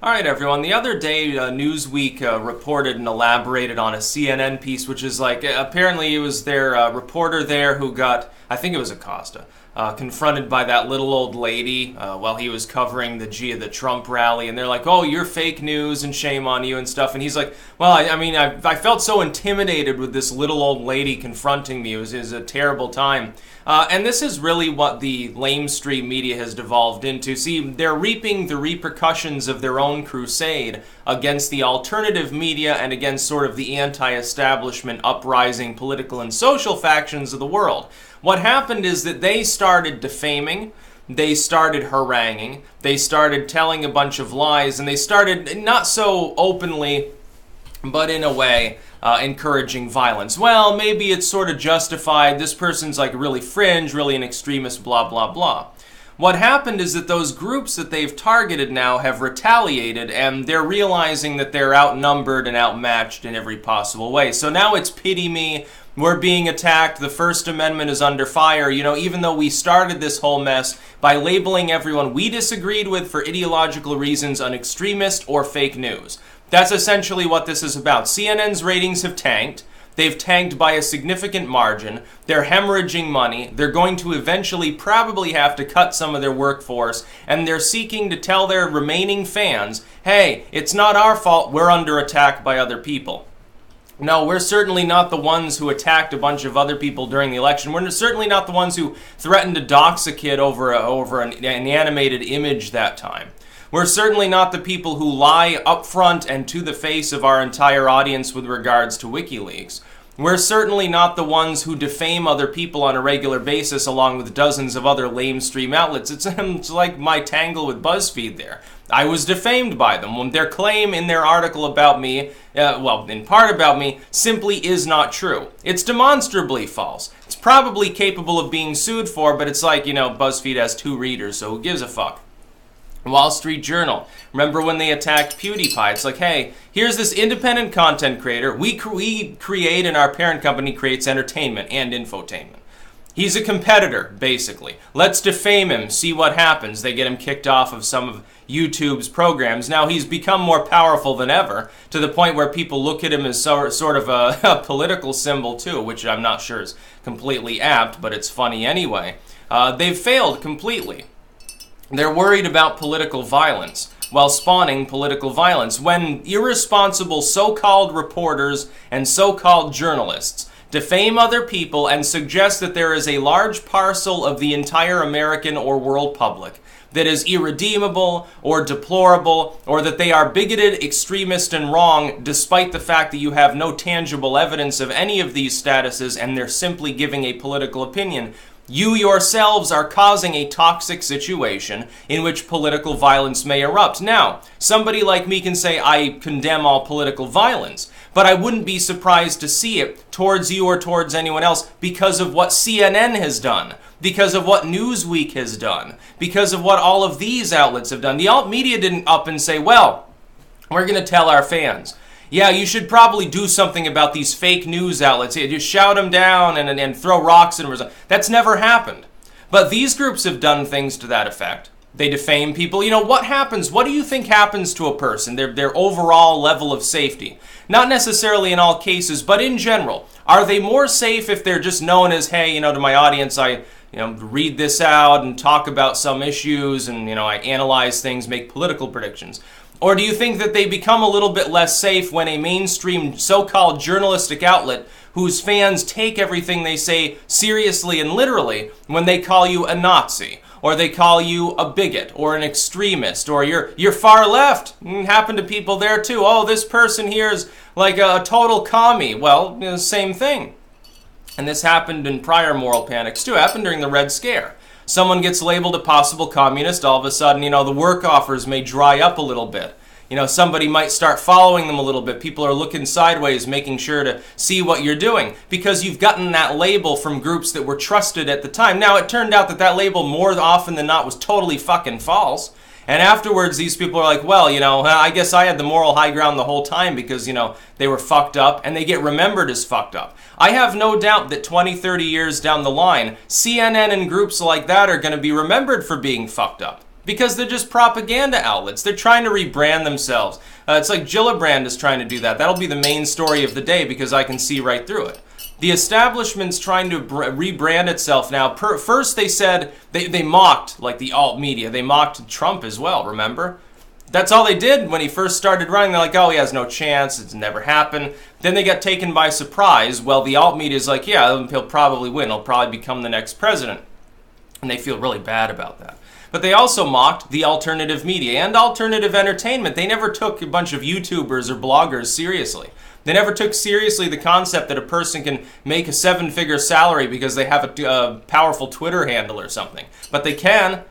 All right, everyone. The other day, Newsweek reported and elaborated on a CNN piece, which is like, apparently it was their reporter there who got, I think it was Acosta, confronted by that little old lady while he was covering the Trump rally, and they're like, "Oh, you're fake news and shame on you and stuff." And he's like, "Well, I felt so intimidated with this little old lady confronting me. It was a terrible time." And this is really what the lamestream media has devolved into. See, they're reaping the repercussions of their own crusade against the alternative media and against sort of the anti-establishment uprising political and social factions of the world. What happened is that they started defaming, they started haranguing, they started telling a bunch of lies, and they started not so openly, but in a way, encouraging violence. Well, maybe it's sort of justified. This person's like really fringe, really an extremist, blah, blah, blah. What happened is that those groups that they've targeted now have retaliated, and they're realizing that they're outnumbered and outmatched in every possible way. So now it's pity me. We're being attacked. The First Amendment is under fire. You know, even though we started this whole mess by labeling everyone we disagreed with for ideological reasons an extremist or fake news. That's essentially what this is about. CNN's ratings have tanked. They've tanked by a significant margin. They're hemorrhaging money. They're going to eventually probably have to cut some of their workforce, and they're seeking to tell their remaining fans, hey, it's not our fault, we're under attack by other people. No, we're certainly not the ones who attacked a bunch of other people during the election. We're certainly not the ones who threatened to dox a kid over an animated image that time. We're certainly not the people who lie up front and to the face of our entire audience with regards to WikiLeaks. We're certainly not the ones who defame other people on a regular basis along with dozens of other lamestream outlets. It's like my tangle with BuzzFeed there. I was defamed by them when their claim in their article about me, in part about me, simply is not true. It's demonstrably false. It's probably capable of being sued for, but it's like, BuzzFeed has 2 readers, so who gives a fuck? Wall Street Journal. Remember when they attacked PewDiePie? It's like, hey, here's this independent content creator. We create, and our parent company creates entertainment and infotainment. He's a competitor, basically. Let's defame him, see what happens. They get him kicked off of some of YouTube's programs. Now he's become more powerful than ever, to the point where people look at him as sort of a political symbol too, which I'm not sure is completely apt, but it's funny anyway. They've failed completely. They're worried about political violence while spawning political violence when irresponsible so-called reporters and so-called journalists defame other people and suggest that there is a large parcel of the entire American or world public that is irredeemable or deplorable, or that they are bigoted, extremist, and wrong, despite the fact that you have no tangible evidence of any of these statuses and they're simply giving a political opinion. You yourselves are causing a toxic situation in which political violence may erupt. Now, somebody like me can say, I condemn all political violence, but I wouldn't be surprised to see it towards you or towards anyone else because of what CNN has done, because of what Newsweek has done, because of what all of these outlets have done. The alt media didn't up and say, well, we're going to tell our fans, yeah, you should probably do something about these fake news outlets. Just shout them down and throw rocks and that's never happened. But these groups have done things to that effect. They defame people. What happens? What do you think happens to a person? Their overall level of safety. Not necessarily in all cases, but in general. Are they more safe if they're just known as, hey, to my audience, I read this out and talk about some issues and, I analyze things, make political predictions? Or do you think that they become a little bit less safe when a mainstream so-called journalistic outlet whose fans take everything they say seriously and literally when they call you a Nazi, or they call you a bigot, or an extremist, or you're far left? Happened to people there too. Oh, this person here is like a total commie. Well, same thing. And this happened in prior moral panics too. It happened during the Red Scare. Someone gets labeled a possible communist, all of a sudden, the work offers may dry up a little bit. Somebody might start following them a little bit. People are looking sideways, making sure to see what you're doing, because you've gotten that label from groups that were trusted at the time. Now, it turned out that that label more often than not was totally fucking false. And afterwards, these people are like, well, I guess I had the moral high ground the whole time because, they were fucked up, and they get remembered as fucked up. I have no doubt that 20, 30 years down the line, CNN and groups like that are going to be remembered for being fucked up. Because they're just propaganda outlets. They're trying to rebrand themselves. It's like Gillibrand is trying to do that. That'll be the main story of the day because I can see right through it. The establishment's trying to rebrand itself now. First they said, they mocked, like the alt media, they mocked Trump as well, remember? That's all they did when he first started running. They're like, oh, he has no chance, it's never happened. Then they got taken by surprise. Well, the alt media is like, yeah, he'll probably win. He'll probably become the next president. And they feel really bad about that. But they also mocked the alternative media and alternative entertainment. They never took a bunch of YouTubers or bloggers seriously. They never took seriously the concept that a person can make a 7-figure salary because they have a powerful Twitter handle or something. But they can.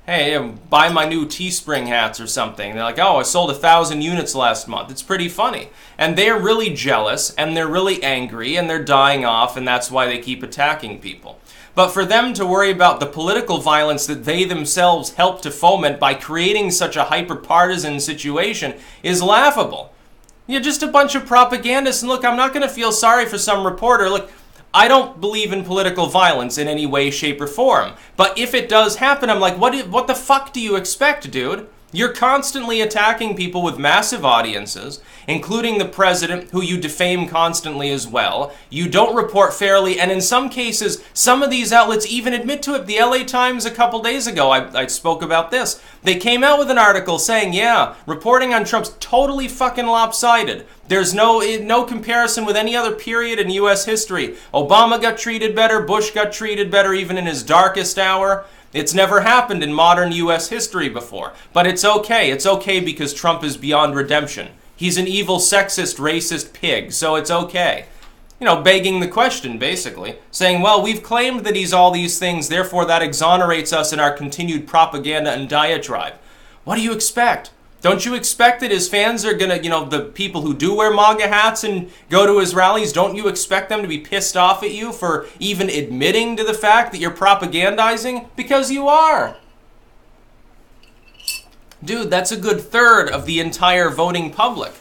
Hey, buy my new Teespring hats or something. They're like, oh, I sold 1,000 units last month. It's pretty funny. And they're really jealous, and they're really angry, and they're dying off, and that's why they keep attacking people. But for them to worry about the political violence that they themselves help to foment by creating such a hyper-partisan situation is laughable. You're just a bunch of propagandists, and look, I'm not going to feel sorry for some reporter. Look, I don't believe in political violence in any way, shape, or form. But if it does happen, I'm like, what the fuck do you expect, dude? You're constantly attacking people with massive audiences, including the president, who you defame constantly as well. You don't report fairly, and in some cases, some of these outlets even admit to it. The LA Times a couple days ago, I spoke about this. They came out with an article saying, yeah, reporting on Trump's totally fucking lopsided. There's no comparison with any other period in U.S. history. Obama got treated better, Bush got treated better even in his darkest hour. It's never happened in modern U.S. history before. But it's okay. It's okay because Trump is beyond redemption. He's an evil, sexist, racist pig, so it's okay. You know, begging the question, basically. Saying, well, we've claimed that he's all these things, therefore that exonerates us in our continued propaganda and diatribe. What do you expect? Don't you expect that his fans are gonna, the people who do wear MAGA hats and go to his rallies, don't you expect them to be pissed off at you for even admitting to the fact that you're propagandizing? Because you are. Dude, that's a good third of the entire voting public.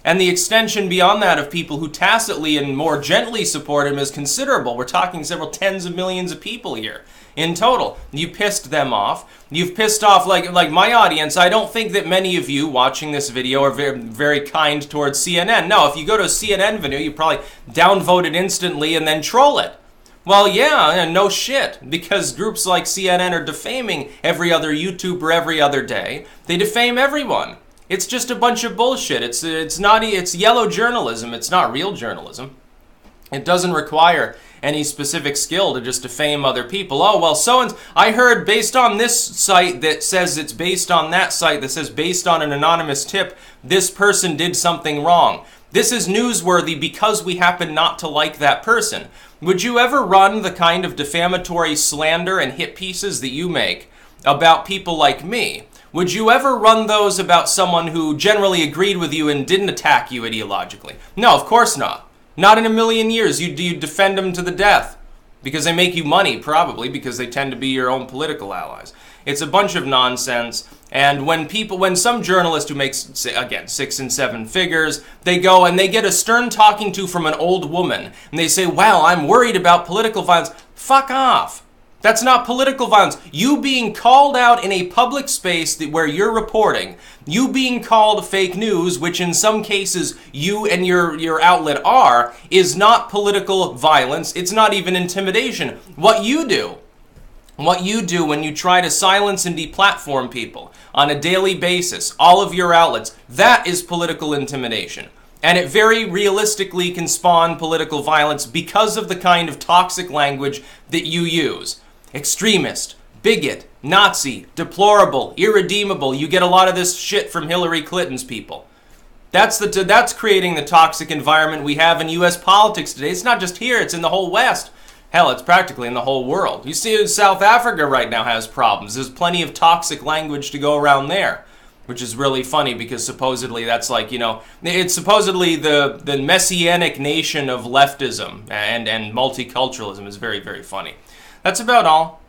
And the extension beyond that of people who tacitly and more gently support him is considerable. We're talking several tens of millions of people here. In total, you pissed them off. You've pissed off, like my audience. I don't think that many of you watching this video are very, very kind towards CNN. No, if you go to a CNN video, you probably downvote it instantly and then troll it. Well, yeah, no shit, because groups like CNN are defaming every other YouTuber every other day. They defame everyone. It's just a bunch of bullshit. It's yellow journalism. It's not real journalism. It doesn't require any specific skill to just defame other people. Oh, well, I heard based on this site that says it's based on that site that says based on an anonymous tip, this person did something wrong. This is newsworthy because we happen not to like that person. Would you ever run the kind of defamatory slander and hit pieces that you make about people like me? Would you ever run those about someone who generally agreed with you and didn't attack you ideologically? No, of course not. Not in a million years. You defend them to the death. Because they make you money, probably, because they tend to be your own political allies. It's a bunch of nonsense. And when some journalist who makes, again, 6 and 7 figures, they go and they get a stern talking to from an old woman, and they say, well, I'm worried about political violence. Fuck off. That's not political violence. You being called out in a public space where you're reporting, you being called fake news, which in some cases you and your outlet are, is not political violence. It's not even intimidation. What you do when you try to silence and deplatform people on a daily basis, all of your outlets, that is political intimidation. And it very realistically can spawn political violence because of the kind of toxic language that you use. Extremist, bigot, Nazi, deplorable, irredeemable. You get a lot of this shit from Hillary Clinton's people. That's creating the toxic environment we have in U.S. politics today. It's not just here, it's in the whole West. Hell, it's practically in the whole world. You see, South Africa right now has problems. There's plenty of toxic language to go around there, which is really funny because supposedly that's like, it's supposedly the messianic nation of leftism and multiculturalism is very, very funny. That's about all.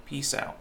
Peace out.